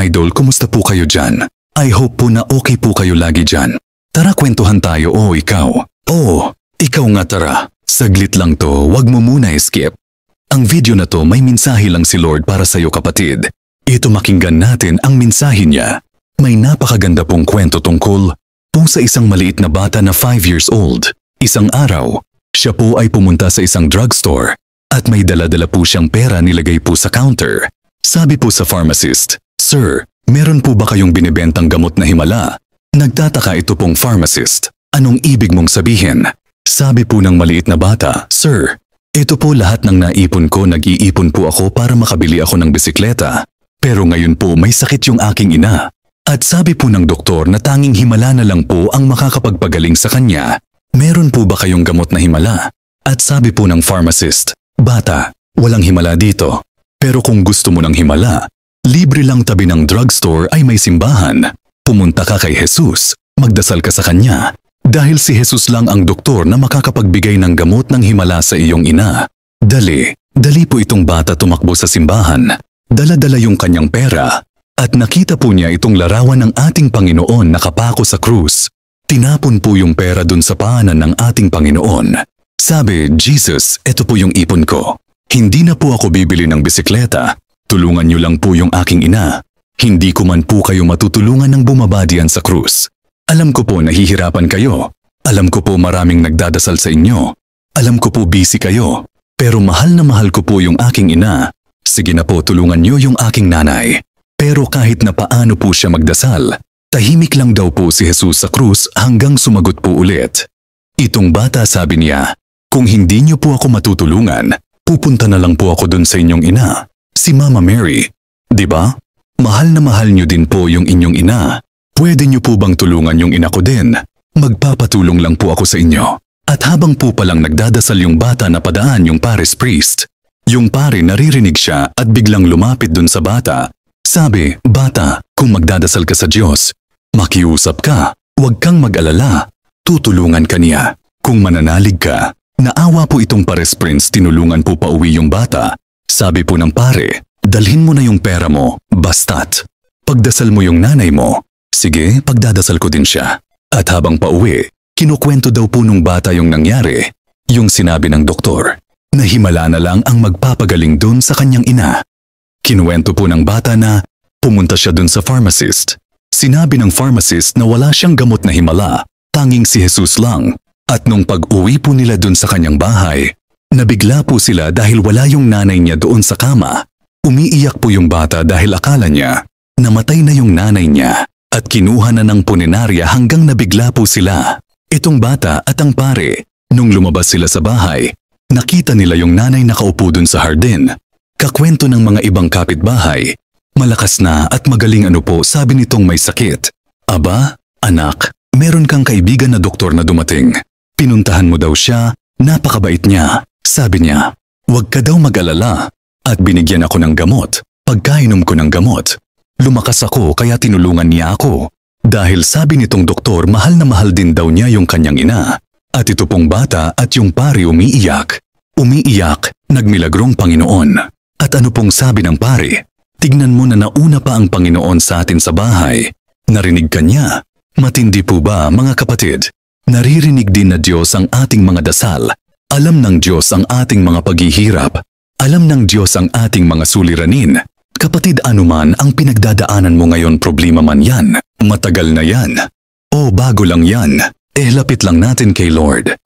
idol, kumusta po kayo dyan? I hope po na okay po kayo lagi dyan. Tara kwentuhan tayo o ikaw. Oo, ikaw nga tara. Saglit lang to, wag mo muna skip. Ang video na to may mensahe lang si Lord para sa'yo kapatid. Ito makinggan natin ang mensahe niya. May napakaganda pong kwento tungkol sa isang maliit na bata na 5 years old. Isang araw, siya po ay pumunta sa isang drugstore at may dala-dala po siyang pera nilagay po sa counter. Sabi po sa pharmacist, "Sir, meron po ba kayong binibentang gamot na himala?" Nagtataka ito pong pharmacist. "Anong ibig mong sabihin?" Sabi po ng maliit na bata, "Sir, ito po lahat ng naipon ko, nag-iipon po ako para makabili ako ng bisikleta. Pero ngayon po may sakit yung aking ina. At sabi po ng doktor na tanging himala na lang po ang makakapagpagaling sa kanya. Meron po ba kayong gamot na himala?" At sabi po ng pharmacist, "Bata, walang himala dito. Pero kung gusto mo ng himala, libre lang tabi ng drugstore ay may simbahan. Pumunta ka kay Jesus, magdasal ka sa kanya. Dahil si Jesus lang ang doktor na makakapagbigay ng gamot ng himala sa iyong ina." Dali po itong bata tumakbo sa simbahan. Dala-dala yung kanyang pera. At nakita po niya itong larawan ng ating Panginoon nakapako sa krus. Tinapon po yung pera dun sa paanan ng ating Panginoon. Sabi, "Jesus, ito po yung ipon ko. Hindi na po ako bibili ng bisikleta. Tulungan niyo lang po yung aking ina. Hindi ko man po kayo matutulungan ng bumaba diyan sa krus. Alam ko po nahihirapan kayo. Alam ko po maraming nagdadasal sa inyo. Alam ko po busy kayo. Pero mahal na mahal ko po yung aking ina. Sige na po, tulungan niyo yung aking nanay." Pero kahit na paano po siya magdasal, tahimik lang daw po si Jesus sa krus hanggang sumagot po ulit. Itong bata sabi niya, "Kung hindi niyo po ako matutulungan, pupunta na lang po ako dun sa inyong ina, si Mama Mary. Di ba? Mahal na mahal niyo din po yung inyong ina. Pwede niyo po bang tulungan yung ina ko din? Magpapatulong lang po ako sa inyo." At habang po palang nagdadasal yung bata na padaan yung parish priest, yung pare naririnig siya at biglang lumapit dun sa bata. Sabi, "Bata, kung magdadasal ka sa Diyos, makiusap ka, huwag kang mag-alala. Tutulungan ka niya. Kung mananalig ka." Naawa po itong pares prince, tinulungan po pauwi yung bata. Sabi po ng pare, "Dalhin mo na yung pera mo, basta't pagdasal mo yung nanay mo." Sige, pagdadasal ko din siya. At habang pauwi, kinukwento daw po nung bata yung nangyari. Yung sinabi ng doktor, na himala na lang ang magpapagaling dun sa kanyang ina. Kinuwento po ng bata na pumunta siya dun sa pharmacist. Sinabi ng pharmacist na wala siyang gamot na himala, tanging si Jesus lang. At nung pag-uwi po nila dun sa kanyang bahay, nabigla po sila dahil wala yung nanay niya doon sa kama. Umiiyak po yung bata dahil akala niya namatay na yung nanay niya at kinuha na ng punerarya hanggang nabigla po sila. Itong bata at ang pare, nung lumabas sila sa bahay, nakita nila yung nanay nakaupo dun sa hardin. Kakwento ng mga ibang kapitbahay, malakas na at magaling po, sabi nitong may sakit. "Aba, anak, meron kang kaibigan na doktor na dumating. Pinuntahan mo daw siya, napakabait niya." Sabi niya, "Huwag ka daw mag-alala." At binigyan ako ng gamot. Pagkainom ko ng gamot, lumakas ako kaya tinulungan niya ako. Dahil sabi nitong doktor mahal na mahal din daw niya yung kanyang ina. At ito pong bata at yung pare umiiyak. Umiiyak, nagmilagrong Panginoon. At ano pong sabi ng pare? "Tignan mo na nauna pa ang Panginoon sa atin sa bahay. Narinig ka niya." Matindi po ba mga kapatid? Naririnig din na Diyos ang ating mga dasal. Alam ng Diyos ang ating mga paghihirap. Alam ng Diyos ang ating mga suliranin. Kapatid, anuman ang pinagdadaanan mo ngayon, problema man yan, matagal na yan, o bago lang yan, lapit lang natin kay Lord.